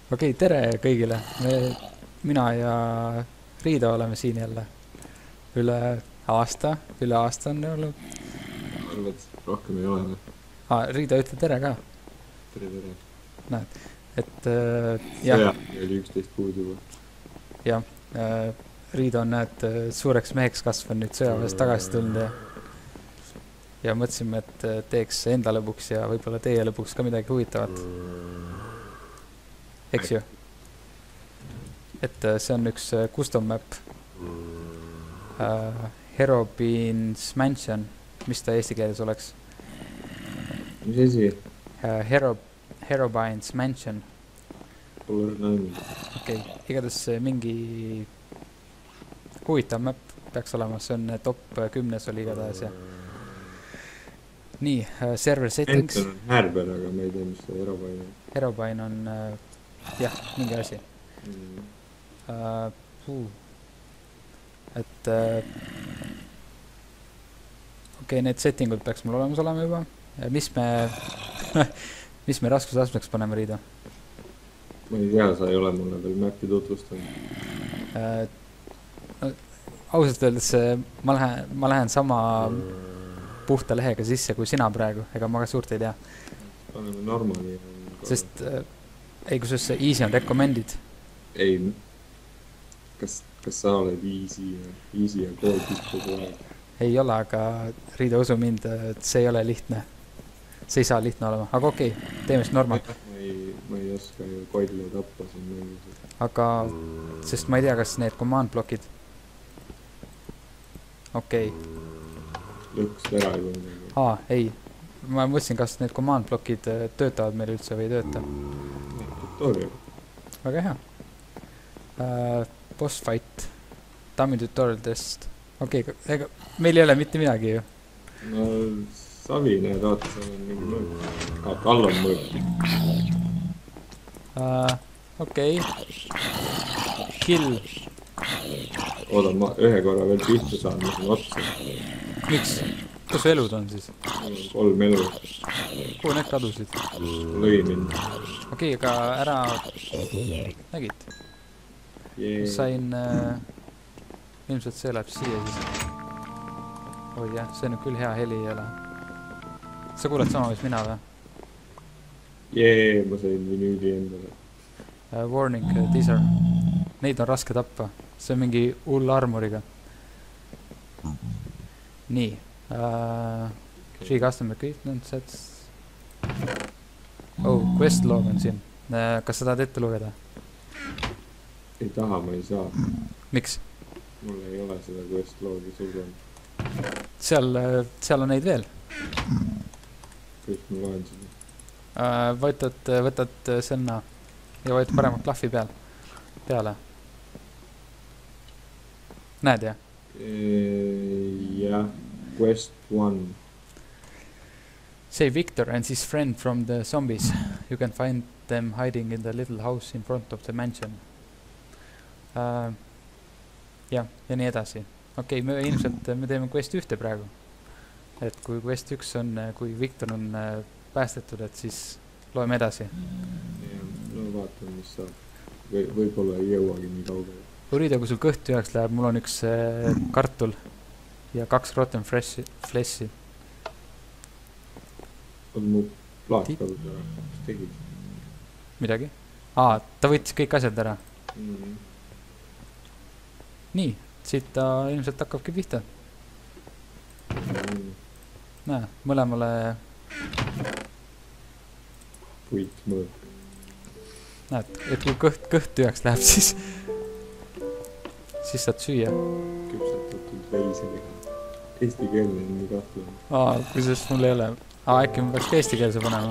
Okei, tere kõigile. Mina ja Riido oleme siin jälle. Üle üle aasta on olnud. Arvad, rohkem ei ole või? Riido, ütle tere ka. Tere, tere. Näed, et jah, Sõja oli 11 kuud juba. jah. Riido on, näed, suureks meheks kasvanud nüüd sõjaväest tagasi tulnud ja mõtlesime, et teeks enda lõbuks ja võib-olla teie lõbuks ka midagi huvitavat. Eks ju? Et see on üks custom map. Herobine's Mansion. Mis ta eesti keeles oleks? Mis asi? Herobine's Mansion. Pole õrna ainud. Okei, igatahes mingi huvitav map peaks olema. See on top 10 oli igatahes ja nii, server settings. Enten on Härber, aga ma ei tea, mis see Herobine on. Herobine on jah, mingi asi. Et okei, need settingud peaks mul olemas olema juba. Mis me mis me raskusastmeks paneme, Riido? Ma ei tea, sa ei ole mulle veel mappi tutvustanud. Ausalt öeldes ma lähen sama puhta lehega sisse kui sina praegu, ega ma ka suurt ei tea. Paneme normali. Sest kusjuures see easy on recommended. Ei, kas sa oled easy ja koodid kogu aeg? Ei ole, aga Riido, usu mind, et see ei ole lihtne. See ei saa lihtne olema, aga okei, teeme siis normal. Ma ei oska ju koidile tappa siin mängus. Aga, sest ma ei tea, kas need command blokid. Okei. Lõks ära juba midagi. Ei. Ma mõtlesin, kas need command blokid töötavad meil üldse või ei tööta. Tutorial. Väga hea. Boss fight. Dummy tutorial test. Okei, ega meil ei ole mitte midagi ju. No, savi, näed, vaata, seal on mingi mõõk. All on mõõk. Okei. Kill. Ooda, ma ühe korra veel pihta saan, mis on otsa. Miks? Kus su elud on siis? Mul on 3 elu. Kuhu need kadusid? Lõi mind. Okei, aga ära nägid. Sain ilmselt see läheb siia siis. Oi jah, see on küll hea heli ei ole. Sa kuuled sama mis mina või? Ma sain vinüüli endale. Warning, teaser. Neid on raske tappa. See on mingi hull armuriga. Nii. Free custom equipment sets. Quest log on siin. Kas sa tahad ette lugeda? Ei taha, ma ei saa. Miks? Mul ei ole seda quest logi, sul on. Seal on neid veel. Kuidas ma loen seda? Võtad senna ja võtad parema klahvi peale. Näed jah? Jah, quest 1. Save Victor and his friend from the zombies. You can find them hiding in the little house in front of the mansion. Ja nii edasi. Okei, me ilmselt me teeme quest 1 praegu. Et kui quest 1 on, kui Victor on päästetud, et siis loeme edasi. No vaatame, mis saab. Võib-olla ei jõuagi nii kaugele. Riido, kui sul kõht tühjaks läheb, mul on üks kartul ja 2 rotten flessi. On mu plaat kadus ära. Mis tegid? Midagi? Ta võttis kõik asjad ära. Nii, siit ta ilmselt hakkabki pihta. Näe, mõlemale Puit mõõk. näed, et kui kõht tühjaks läheb, siis saad süüa. Küpsetatud veiseliha. Eesti keelne on nii kahtlane. Kusjuures mul ei ole. Äkki ma peaks ka eesti keelse panema.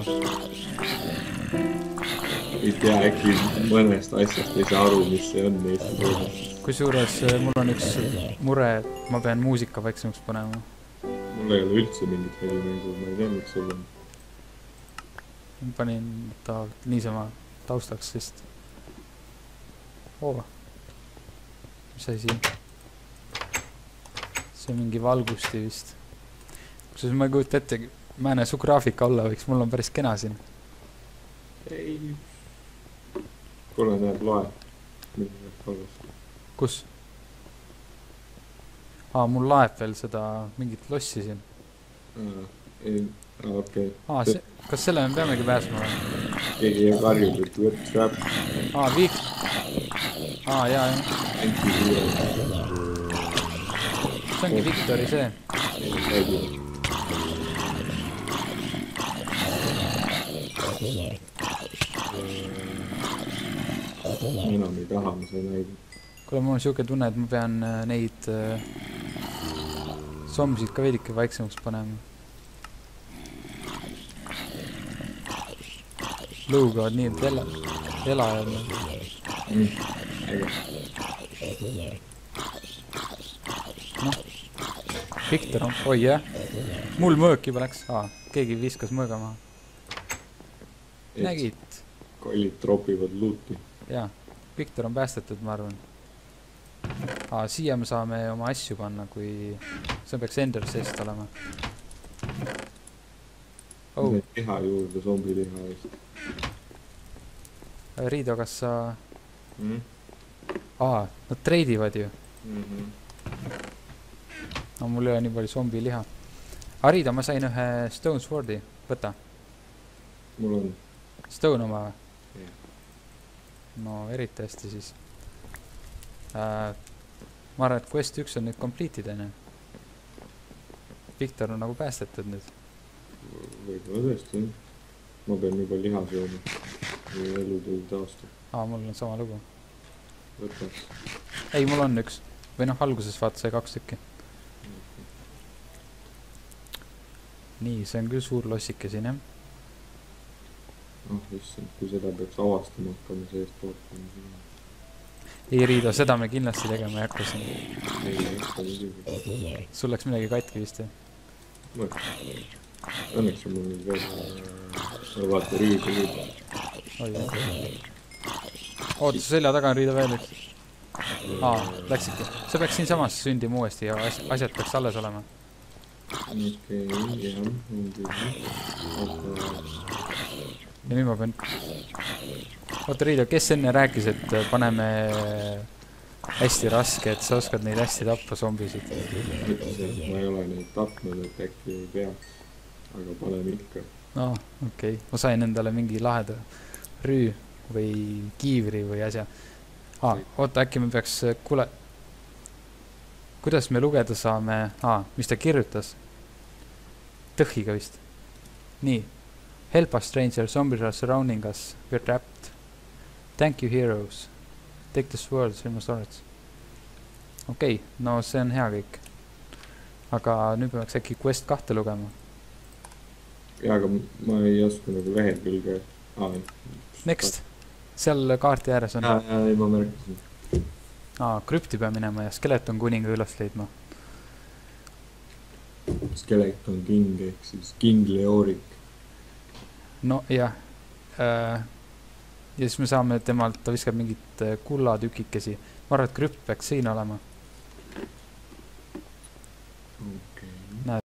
Ei tea, äkki mõnest asjast ei saa aru, mis see on eesti keelne. Kusjuures mul on üks mure, ma pean muusika vaiksemaks panema. Mul ei ole üldse mingit helimängu, ma ei tea, miks sul on. Ma panin ta niisama taustaks, sest mis asi? See on mingi valgusti vist. Kusjuures ma ei kujuta ette, ma näe su graafika alla võiks, mul on päris kena siin. Ei. kuule, näed, loe. Midagi halvasti. kus? Mul laeb veel seda mingit lossi siin. Okei. Kas selle me peamegi pääsma või? Keegi karjub, et võt trap. Viik. Jaa. See ongi Victori see. Enam ei taha, ma sain näidata. Kuule, mul on siuke tunne, et ma pean neid zombisid ka veidike vaiksemaks panema. Lõugavad nii, et elajad. Noh, Victor on, oi jah. Mul mõõk juba läks. Keegi viskas mõõga maha. Nägid? Kollid tropivad luuti. Jaa, Victor on päästetud, ma arvan. Siia me saame oma asju panna, kui see peaks Ender seest olema. Liha juurde, zombi liha eest. Riido, kas sa... Nad treidivad ju. No mul ei ole nii palju zombi liha. Riido, ma sain ühe Stone Swordi. Võta. Mul on. Stone oma või? No eriti hästi siis. Ma arvan, et quest 1 on nüüd completed enne. Victor on nagu päästetud nüüd. Võib-olla tõesti, jah. Ma pean juba liha sööma. Elu tuli taastab. Mul on sama lugu. Võtaks. Ei, mul on üks. Või noh, alguses vaata sai 2 tükki. Nii, see on küll suur lossike siin, jah. Issand, kui seda peaks avastama hakkama seest poolt. Ei, Riido, seda me kindlasti tegema ei hakka siin. Ei hakka muidugi. Sul läks midagi katki vist, jah? Õnneks on mul nüüd veel vaata Riidu. Oi, jah. Oota, selja taga on Riido veel üks. Läksidki. See peaks siin samas sündima uuesti ja asjad peaks alles olema. Okei, jah. Ja nüüd ma pean... Oota, Riido, kes enne rääkis, et paneme hästi raske, et sa oskad neid hästi tappa zombisid? Ma ei ole neid tapnud, et äkki ei peaks, aga paneme ikka. Okei. Ma sain endale mingi laheda rüü või kiivri või asja. Oota, äkki me peaks... Kuule, kuidas me lugeda saame... mis ta kirjutas? Tõhiga vist. Nii. Help us, stranger. Zombies are surrounding us. We're trapped. Thank you, heroes. Take the swords from the storage. Okei, no see on hea kõik. Aga nüüd peaks äkki quest 2 lugema. Jaa, aga ma ei oska nagu lehed külge. Next. Seal kaarti ääres on. Ei, ma märkasin. Krüpti peab minema ja skeleton kuninga üles leidma. Skeleton king ehk siis king Leorik. No jah. Ja siis me saame temalt, ta viskab mingit kullatükikesi. Ma arvan, et krüpt peaks siin olema.